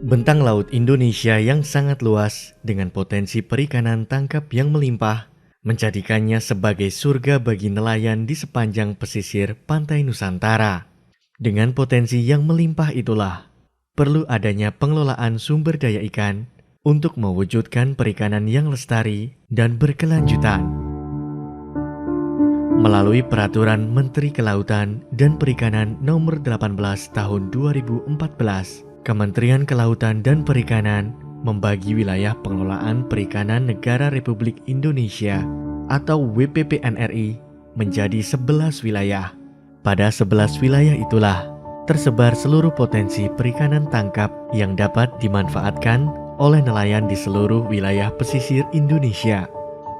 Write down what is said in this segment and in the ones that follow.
Bentang laut Indonesia yang sangat luas dengan potensi perikanan tangkap yang melimpah menjadikannya sebagai surga bagi nelayan di sepanjang pesisir pantai Nusantara. Dengan potensi yang melimpah itulah, perlu adanya pengelolaan sumber daya ikan untuk mewujudkan perikanan yang lestari dan berkelanjutan. Melalui Peraturan Menteri Kelautan dan Perikanan Nomor 18 Tahun 2014, Kementerian Kelautan dan Perikanan membagi wilayah pengelolaan perikanan Negara Republik Indonesia atau WPPNRI menjadi 11 wilayah. Pada 11 wilayah itulah tersebar seluruh potensi perikanan tangkap yang dapat dimanfaatkan oleh nelayan di seluruh wilayah pesisir Indonesia.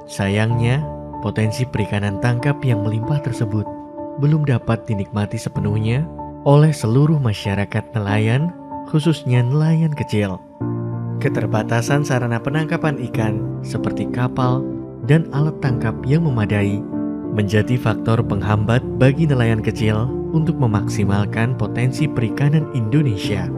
Sayangnya, potensi perikanan tangkap yang melimpah tersebut belum dapat dinikmati sepenuhnya oleh seluruh masyarakat nelayan, khususnya nelayan kecil. Keterbatasan sarana penangkapan ikan seperti kapal dan alat tangkap yang memadai menjadi faktor penghambat bagi nelayan kecil untuk memaksimalkan potensi perikanan Indonesia.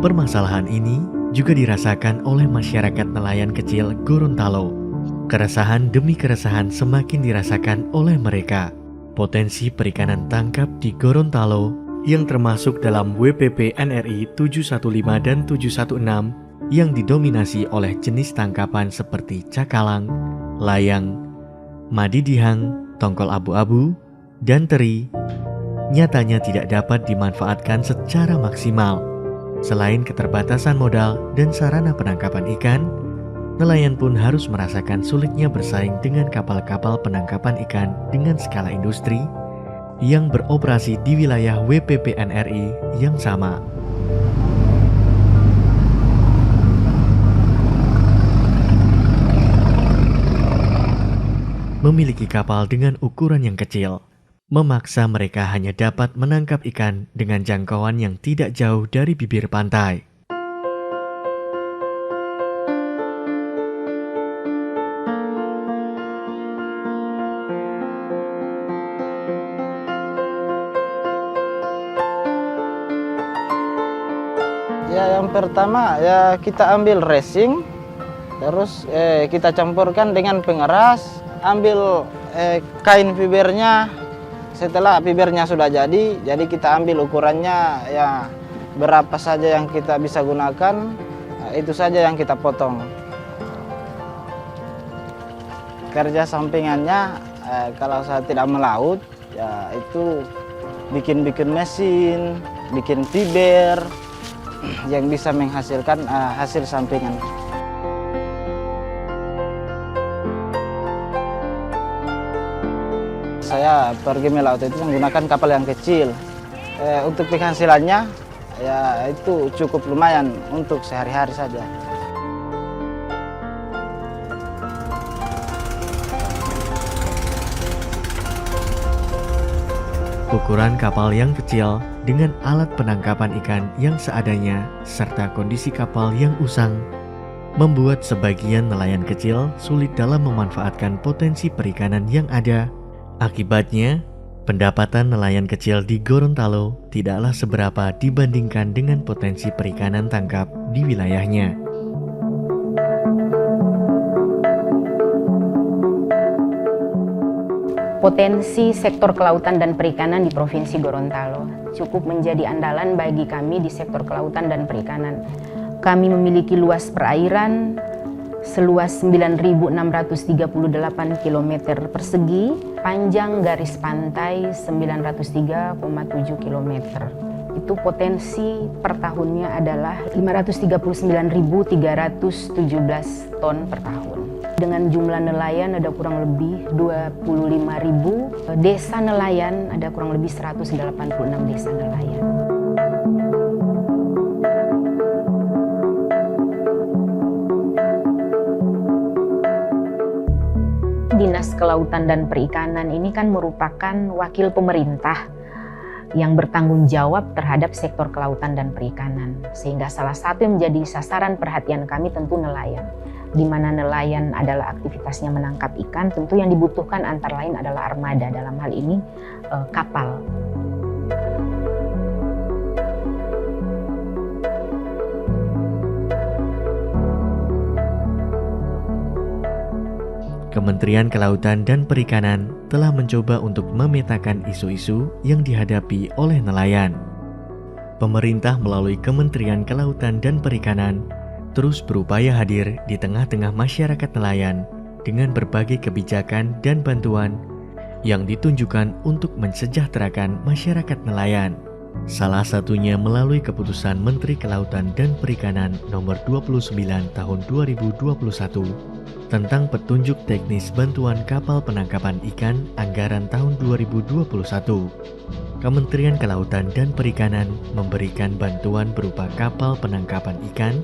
Permasalahan ini juga dirasakan oleh masyarakat nelayan kecil Gorontalo. Keresahan demi keresahan semakin dirasakan oleh mereka. Potensi perikanan tangkap di Gorontalo yang termasuk dalam WPP NRI 715 dan 716 yang didominasi oleh jenis tangkapan seperti cakalang, layang, madidihang, tongkol abu-abu, dan teri, nyatanya tidak dapat dimanfaatkan secara maksimal. Selain keterbatasan modal dan sarana penangkapan ikan, nelayan pun harus merasakan sulitnya bersaing dengan kapal-kapal penangkapan ikan dengan skala industri yang beroperasi di wilayah WPP NRI yang sama. Memiliki kapal dengan ukuran yang kecil memaksa mereka hanya dapat menangkap ikan dengan jangkauan yang tidak jauh dari bibir pantai. Ya, yang pertama ya kita ambil racing, terus kita campurkan dengan pengeras, ambil kain fibernya. Setelah fibernya sudah jadi kita ambil ukurannya ya berapa saja yang kita bisa gunakan, itu saja yang kita potong. Kerja sampingannya kalau saya tidak melaut ya itu bikin mesin, bikin fiber yang bisa menghasilkan hasil sampingan. Saya pergi melaut itu menggunakan kapal yang kecil. Untuk penghasilannya ya itu cukup lumayan untuk sehari-hari saja. Ukuran kapal yang kecil dengan alat penangkapan ikan yang seadanya serta kondisi kapal yang usang membuat sebagian nelayan kecil sulit dalam memanfaatkan potensi perikanan yang ada. Akibatnya, pendapatan nelayan kecil di Gorontalo tidaklah seberapa dibandingkan dengan potensi perikanan tangkap di wilayahnya. Potensi sektor kelautan dan perikanan di Provinsi Gorontalo cukup menjadi andalan bagi kami di sektor kelautan dan perikanan. Kami memiliki luas perairan seluas 9.638 km persegi, panjang garis pantai 903,7 km. Itu potensi per tahunnya adalah 539.317 ton per tahun. Dengan jumlah nelayan ada kurang lebih 25.000, desa nelayan ada kurang lebih 186 desa nelayan. Dinas Kelautan dan Perikanan ini kan merupakan wakil pemerintah yang bertanggung jawab terhadap sektor kelautan dan perikanan. Sehingga salah satu yang menjadi sasaran perhatian kami tentu nelayan. Di mana nelayan adalah aktivitasnya menangkap ikan, tentu yang dibutuhkan antara lain adalah armada, dalam hal ini kapal. Kementerian Kelautan dan Perikanan telah mencoba untuk memetakan isu-isu yang dihadapi oleh nelayan. Pemerintah melalui Kementerian Kelautan dan Perikanan terus berupaya hadir di tengah-tengah masyarakat nelayan dengan berbagai kebijakan dan bantuan yang ditunjukkan untuk mensejahterakan masyarakat nelayan. Salah satunya melalui keputusan Menteri Kelautan dan Perikanan nomor 29 tahun 2021 tentang petunjuk teknis bantuan kapal penangkapan ikan anggaran tahun 2021. Kementerian Kelautan dan Perikanan memberikan bantuan berupa kapal penangkapan ikan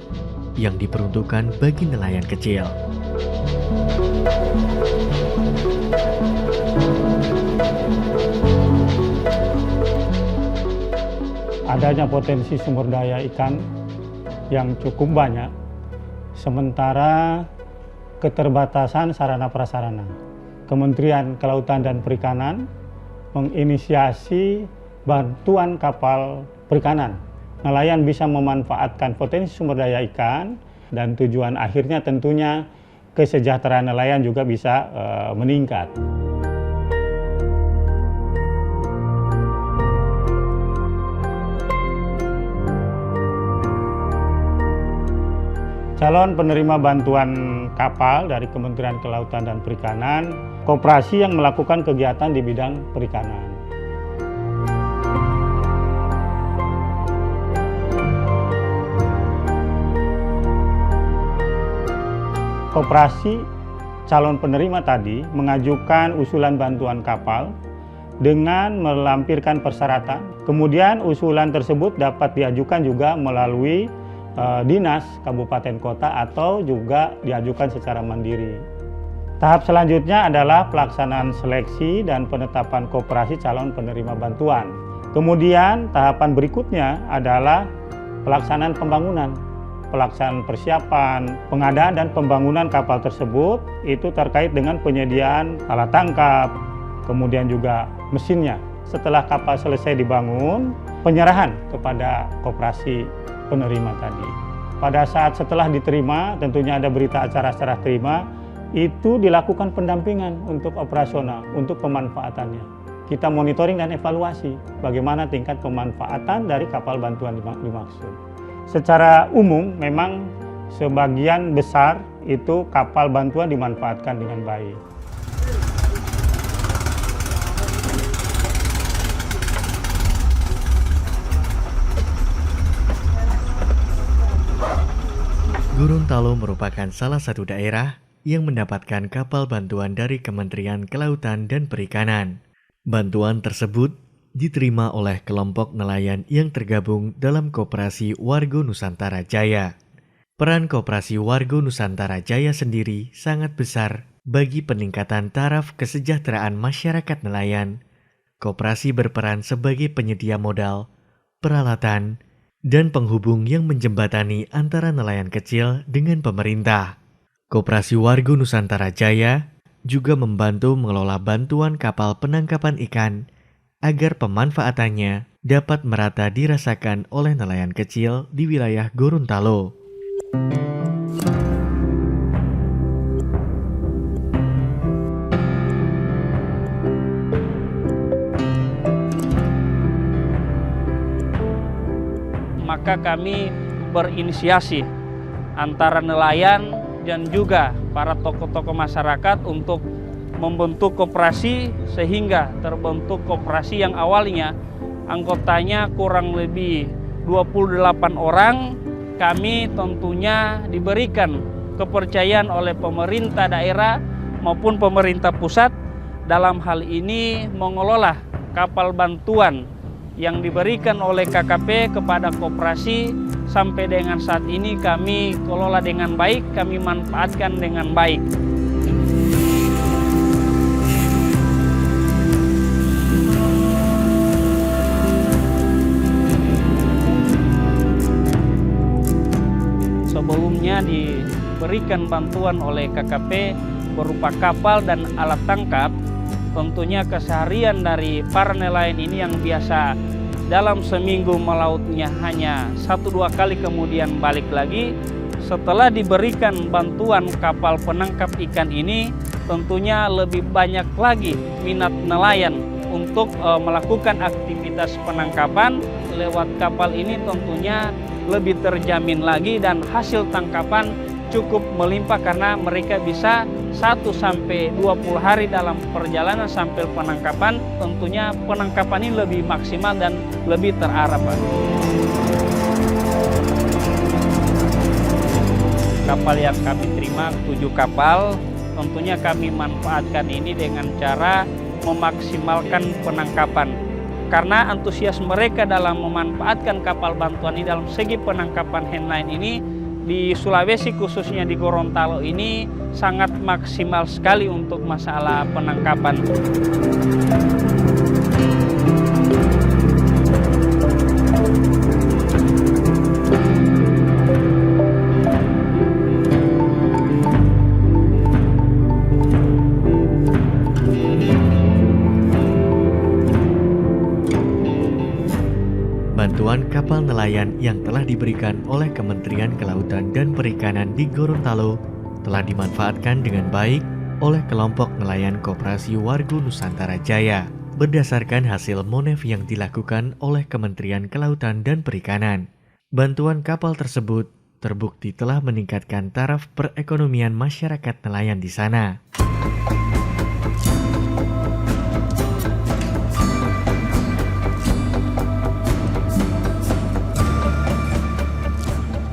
yang diperuntukkan bagi nelayan kecil. Adanya potensi sumber daya ikan yang cukup banyak, sementara keterbatasan sarana prasarana. Kementerian Kelautan dan Perikanan menginisiasi bantuan kapal perikanan. Nelayan bisa memanfaatkan potensi sumber daya ikan dan tujuan akhirnya tentunya kesejahteraan nelayan juga bisa meningkat. Calon penerima bantuan kapal dari Kementerian Kelautan dan Perikanan, koperasi yang melakukan kegiatan di bidang perikanan. Koperasi calon penerima tadi mengajukan usulan bantuan kapal dengan melampirkan persyaratan. Kemudian usulan tersebut dapat diajukan juga melalui dinas kabupaten kota atau juga diajukan secara mandiri. Tahap selanjutnya adalah pelaksanaan seleksi dan penetapan koperasi calon penerima bantuan. Kemudian tahapan berikutnya adalah pelaksanaan pembangunan. Pelaksanaan persiapan, pengadaan dan pembangunan kapal tersebut itu terkait dengan penyediaan alat tangkap, kemudian juga mesinnya. Setelah kapal selesai dibangun, penyerahan kepada koperasi penerima tadi. Pada saat setelah diterima, tentunya ada berita acara serah terima, itu dilakukan pendampingan untuk operasional, untuk pemanfaatannya. Kita monitoring dan evaluasi bagaimana tingkat pemanfaatan dari kapal bantuan dimaksud. Secara umum memang sebagian besar itu kapal bantuan dimanfaatkan dengan baik. Gorontalo merupakan salah satu daerah yang mendapatkan kapal bantuan dari Kementerian Kelautan dan Perikanan. Bantuan tersebut diterima oleh kelompok nelayan yang tergabung dalam Koperasi Wargo Nusantara Jaya. Peran Koperasi Wargo Nusantara Jaya sendiri sangat besar bagi peningkatan taraf kesejahteraan masyarakat nelayan. Koperasi berperan sebagai penyedia modal, peralatan, dan penghubung yang menjembatani antara nelayan kecil dengan pemerintah. Koperasi Wargo Nusantara Jaya juga membantu mengelola bantuan kapal penangkapan ikan agar pemanfaatannya dapat merata dirasakan oleh nelayan kecil di wilayah Gorontalo. Maka kami berinisiasi antara nelayan dan juga para tokoh-tokoh masyarakat untuk membentuk koperasi sehingga terbentuk koperasi yang awalnya anggotanya kurang lebih 28 orang. Kami tentunya diberikan kepercayaan oleh pemerintah daerah maupun pemerintah pusat dalam hal ini mengelola kapal bantuan yang diberikan oleh KKP kepada koperasi. Sampai dengan saat ini kami kelola dengan baik, kami manfaatkan dengan baik. sebelumnya diberikan bantuan oleh KKP berupa kapal dan alat tangkap. Tentunya keseharian dari para nelayan ini yang biasa dalam seminggu melautnya hanya 1-2 kali kemudian balik lagi, setelah diberikan bantuan kapal penangkap ikan ini, tentunya lebih banyak lagi minat nelayan untuk melakukan aktivitas penangkapan lewat kapal ini. Tentunya lebih terjamin lagi dan hasil tangkapan cukup melimpah karena mereka bisa 1-20 hari dalam perjalanan sampai penangkapan. Tentunya penangkapan ini lebih maksimal dan lebih terarah, Pak. Kapal yang kami terima 7 kapal, tentunya kami manfaatkan ini dengan cara memaksimalkan penangkapan. Karena antusias mereka dalam memanfaatkan kapal bantuan ini dalam segi penangkapan handline ini di Sulawesi, khususnya di Gorontalo ini sangat maksimal sekali untuk masalah penangkapan. Bantuan kapal nelayan yang telah diberikan oleh Kementerian Kelautan dan Perikanan di Gorontalo telah dimanfaatkan dengan baik oleh kelompok nelayan Koperasi Wargu Nusantara Jaya berdasarkan hasil MONEF yang dilakukan oleh Kementerian Kelautan dan Perikanan. Bantuan kapal tersebut terbukti telah meningkatkan taraf perekonomian masyarakat nelayan di sana.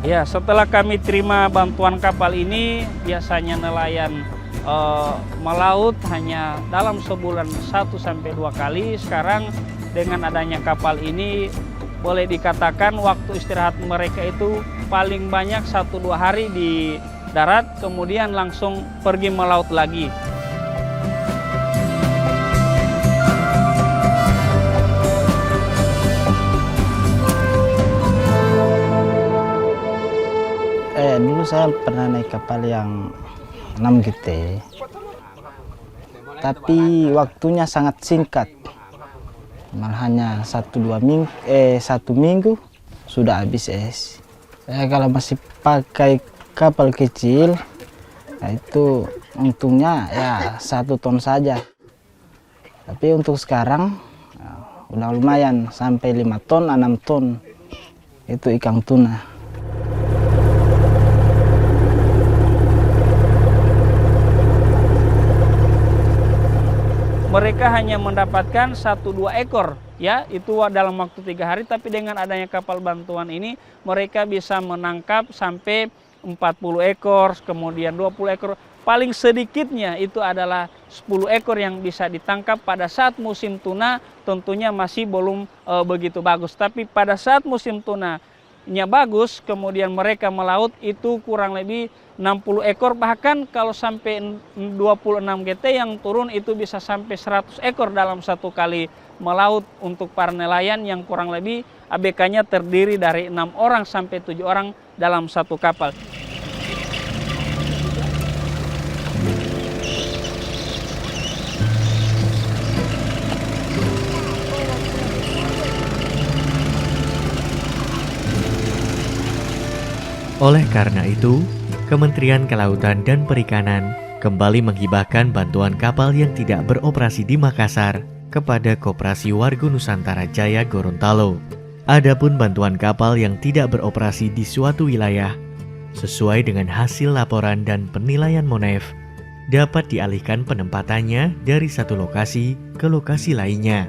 Ya, setelah kami terima bantuan kapal ini, biasanya nelayan melaut hanya dalam sebulan 1-2 kali. Sekarang dengan adanya kapal ini, boleh dikatakan waktu istirahat mereka itu paling banyak 1-2 hari di darat, kemudian langsung pergi melaut lagi. Dulu saya pernah naik kapal yang 6 GT, tapi waktunya sangat singkat, malah hanya 1 minggu sudah habis es. Kalau masih pakai kapal kecil, itu untungnya ya 1 ton saja. Tapi untuk sekarang udah lumayan sampai 5 ton, 6 ton itu ikan tuna. Mereka hanya mendapatkan 1-2 ekor, ya itu dalam waktu 3 hari. Tapi dengan adanya kapal bantuan ini, mereka bisa menangkap sampai 40 ekor, kemudian 20 ekor. Paling sedikitnya itu adalah 10 ekor yang bisa ditangkap pada saat musim tuna. Tentunya masih belum begitu bagus. Tapi pada saat musim tunanya bagus, kemudian mereka melaut itu kurang lebih 60 ekor, bahkan kalau sampai 26 GT yang turun itu bisa sampai 100 ekor dalam 1 kali melaut untuk para nelayan yang kurang lebih ABK-nya terdiri dari 6 orang sampai 7 orang dalam 1 kapal. Oleh karena itu, Kementerian Kelautan dan Perikanan kembali menghibahkan bantuan kapal yang tidak beroperasi di Makassar kepada Koperasi Wargu Nusantara Jaya Gorontalo. Adapun bantuan kapal yang tidak beroperasi di suatu wilayah, sesuai dengan hasil laporan dan penilaian MONEF, dapat dialihkan penempatannya dari satu lokasi ke lokasi lainnya.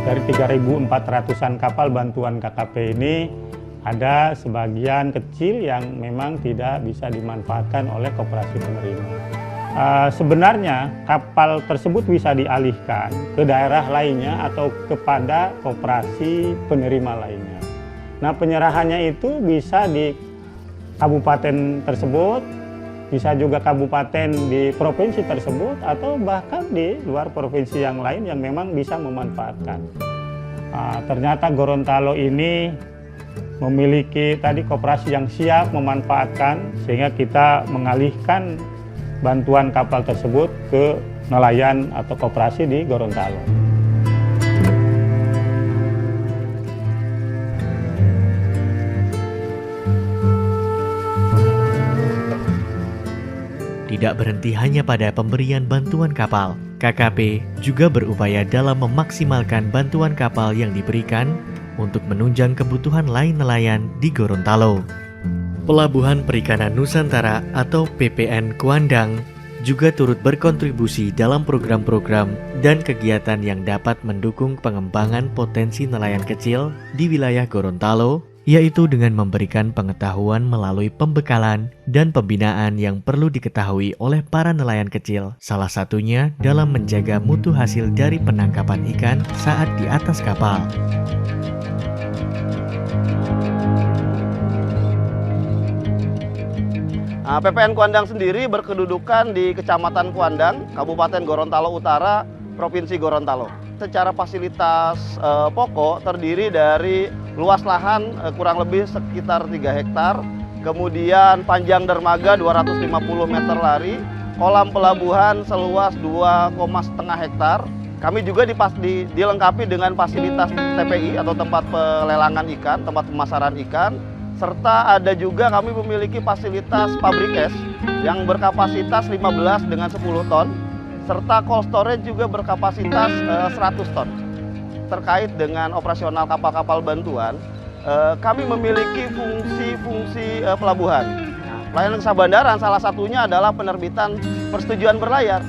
Dari 3.400-an kapal bantuan KKP ini, ada sebagian kecil yang memang tidak bisa dimanfaatkan oleh koperasi penerima. Sebenarnya kapal tersebut bisa dialihkan ke daerah lainnya atau kepada koperasi penerima lainnya. Nah, penyerahannya itu bisa di kabupaten tersebut bisa juga kabupaten di provinsi tersebut atau bahkan di luar provinsi yang lain yang memang bisa memanfaatkan. Ternyata Gorontalo ini memiliki tadi koperasi yang siap memanfaatkan, sehingga kita mengalihkan bantuan kapal tersebut ke nelayan atau koperasi di Gorontalo. Tidak berhenti hanya pada pemberian bantuan kapal, KKP juga berupaya dalam memaksimalkan bantuan kapal yang diberikan untuk menunjang kebutuhan lain nelayan di Gorontalo. Pelabuhan Perikanan Nusantara atau PPN Kuandang juga turut berkontribusi dalam program-program dan kegiatan yang dapat mendukung pengembangan potensi nelayan kecil di wilayah Gorontalo, yaitu dengan memberikan pengetahuan melalui pembekalan dan pembinaan yang perlu diketahui oleh para nelayan kecil, salah satunya dalam menjaga mutu hasil dari penangkapan ikan saat di atas kapal. PPN Kuandang sendiri berkedudukan di Kecamatan Kuandang, Kabupaten Gorontalo Utara, Provinsi Gorontalo. Secara fasilitas pokok terdiri dari luas lahan kurang lebih sekitar 3 hektar, kemudian panjang dermaga 250 meter lari, kolam pelabuhan seluas 2,5 hektar. Kami juga dilengkapi dengan fasilitas TPI atau tempat pelelangan ikan, tempat pemasaran ikan, serta ada juga kami memiliki fasilitas pabrik es yang berkapasitas 15 dengan 10 ton, serta cold storage juga berkapasitas 100 ton. Terkait dengan operasional kapal-kapal bantuan, kami memiliki fungsi-fungsi pelabuhan. Pelayanan jasa bandaran salah satunya adalah penerbitan persetujuan berlayar.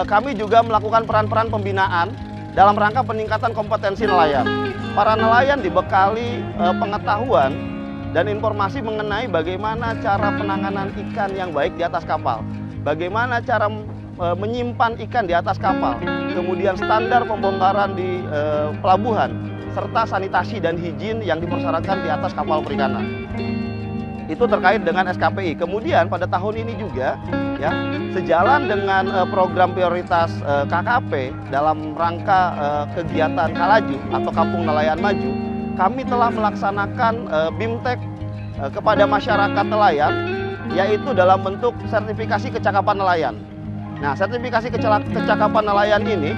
Kami juga melakukan peran-peran pembinaan dalam rangka peningkatan kompetensi nelayan. Para nelayan dibekali pengetahuan dan informasi mengenai bagaimana cara penanganan ikan yang baik di atas kapal, bagaimana cara menyimpan ikan di atas kapal, kemudian standar pembongkaran di pelabuhan, serta sanitasi dan higien yang dipersyaratkan di atas kapal perikanan. Itu terkait dengan SKPI. Kemudian pada tahun ini juga, ya, sejalan dengan program prioritas KKP dalam rangka kegiatan Kalaju atau Kampung Nelayan Maju, kami telah melaksanakan BIMTEK kepada masyarakat nelayan, yaitu dalam bentuk sertifikasi kecakapan nelayan. Nah, sertifikasi kecakapan nelayan ini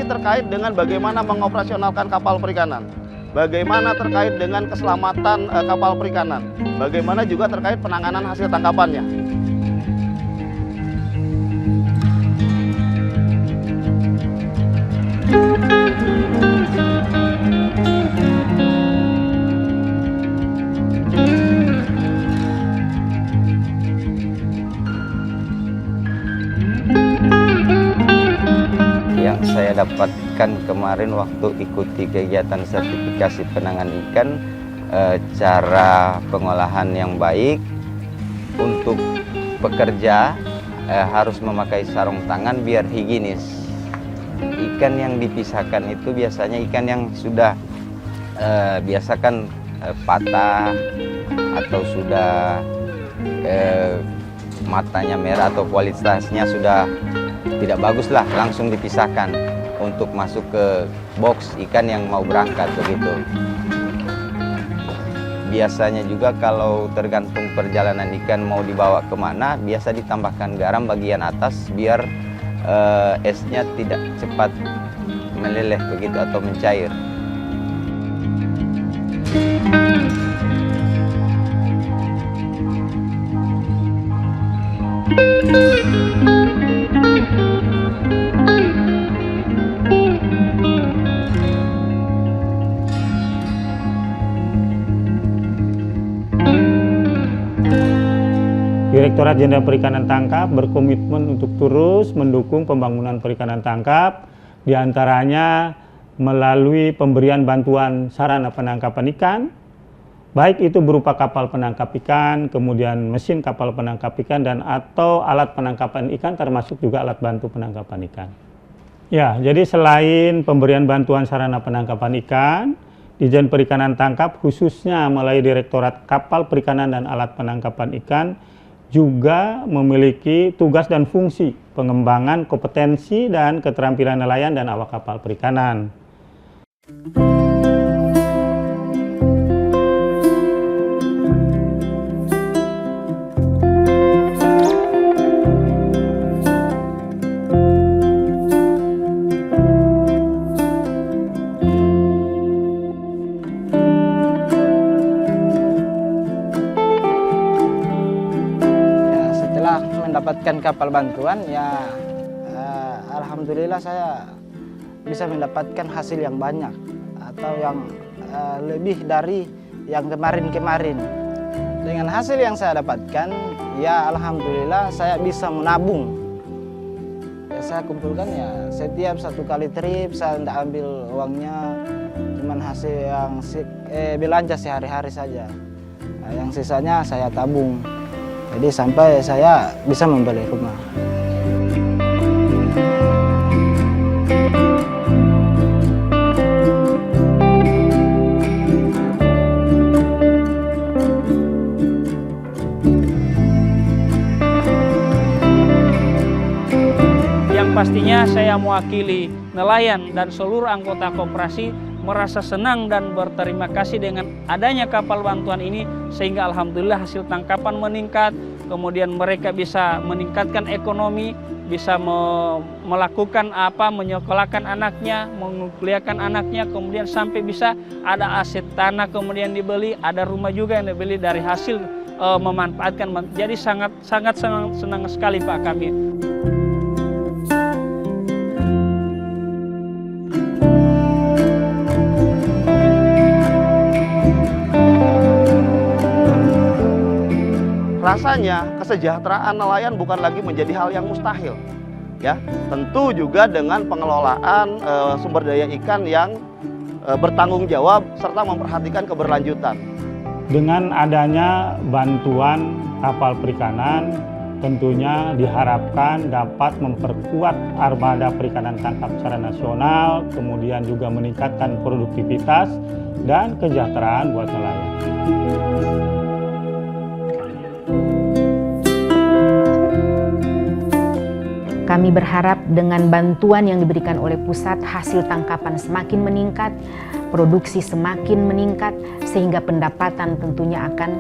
terkait dengan bagaimana mengoperasionalkan kapal perikanan, bagaimana terkait dengan keselamatan kapal perikanan, bagaimana juga terkait penanganan hasil tangkapannya. Yang saya dapatkan kemarin waktu ikuti kegiatan sertifikasi penanganan ikan, cara pengolahan yang baik. Untuk pekerja harus memakai sarung tangan biar higienis. Ikan yang dipisahkan itu biasanya ikan yang sudah biasakan patah atau sudah matanya merah atau kualitasnya sudah tidak bagus lah, langsung dipisahkan untuk masuk ke box ikan yang mau berangkat begitu. Biasanya juga kalau tergantung perjalanan ikan mau dibawa kemana, biasa ditambahkan garam bagian atas biar esnya tidak cepat meleleh begitu atau mencair. Direktorat Jenderal Perikanan Tangkap berkomitmen untuk terus mendukung pembangunan perikanan tangkap, diantaranya melalui pemberian bantuan sarana penangkapan ikan, baik itu berupa kapal penangkap ikan, kemudian mesin kapal penangkap ikan, dan atau alat penangkapan ikan termasuk juga alat bantu penangkapan ikan. Ya, jadi selain pemberian bantuan sarana penangkapan ikan, Dijen Perikanan Tangkap khususnya melalui Direktorat Kapal Perikanan dan Alat Penangkapan Ikan juga memiliki tugas dan fungsi pengembangan kompetensi dan keterampilan nelayan dan awak kapal perikanan. Mendapatkan kapal bantuan ya alhamdulillah saya bisa mendapatkan hasil yang banyak atau yang lebih dari yang kemarin-kemarin. Dengan hasil yang saya dapatkan ya alhamdulillah saya bisa menabung. Ya, saya kumpulkan ya setiap 1 kali trip saya tidak ambil uangnya, cuman hasil yang belanja sehari-hari saja. Nah, yang sisanya saya tabung. Jadi sampai saya bisa membeli rumah. Yang pastinya saya mewakili nelayan dan seluruh anggota koperasi merasa senang dan berterima kasih dengan adanya kapal bantuan ini, sehingga alhamdulillah hasil tangkapan meningkat, kemudian mereka bisa meningkatkan ekonomi, bisa melakukan menyekolahkan anaknya, menguliakan anaknya, kemudian sampai bisa ada aset tanah kemudian dibeli, ada rumah juga yang dibeli dari hasil memanfaatkan. Jadi sangat senang sekali Pak kami. Rasanya kesejahteraan nelayan bukan lagi menjadi hal yang mustahil, ya. Tentu juga dengan pengelolaan sumber daya ikan yang bertanggung jawab serta memperhatikan keberlanjutan. Dengan adanya bantuan kapal perikanan, tentunya diharapkan dapat memperkuat armada perikanan tangkap secara nasional, kemudian juga meningkatkan produktivitas dan kesejahteraan buat nelayan. Kami berharap dengan bantuan yang diberikan oleh pusat, hasil tangkapan semakin meningkat, produksi semakin meningkat, sehingga pendapatan tentunya akan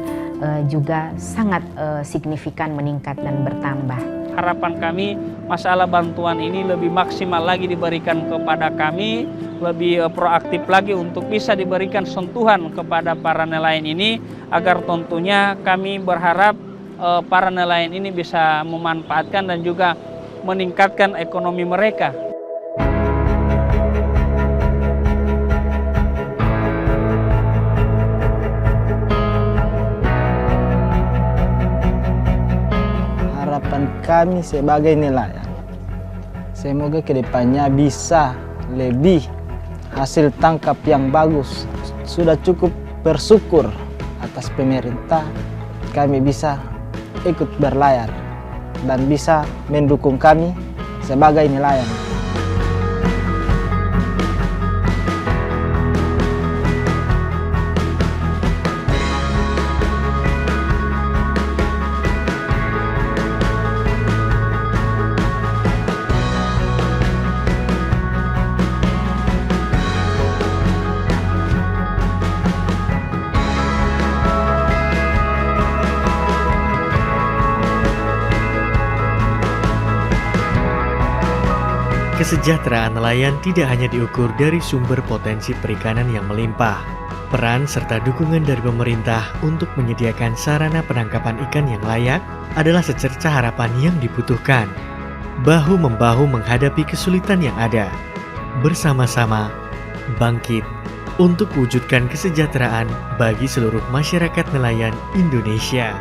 juga sangat signifikan meningkat dan bertambah. Harapan kami masalah bantuan ini lebih maksimal lagi diberikan kepada kami, lebih proaktif lagi untuk bisa diberikan sentuhan kepada para nelayan ini, agar tentunya kami berharap para nelayan ini bisa memanfaatkan dan juga meningkatkan ekonomi mereka. Harapan kami sebagai nelayan, semoga kedepannya bisa lebih hasil tangkap yang bagus. Sudah cukup bersyukur atas pemerintah, kami bisa ikut berlayar dan bisa mendukung kami sebagai nelayan. Kesejahteraan nelayan tidak hanya diukur dari sumber potensi perikanan yang melimpah. Peran serta dukungan dari pemerintah untuk menyediakan sarana penangkapan ikan yang layak adalah secerca harapan yang dibutuhkan. Bahu-membahu menghadapi kesulitan yang ada. Bersama-sama, bangkit untuk wujudkan kesejahteraan bagi seluruh masyarakat nelayan Indonesia.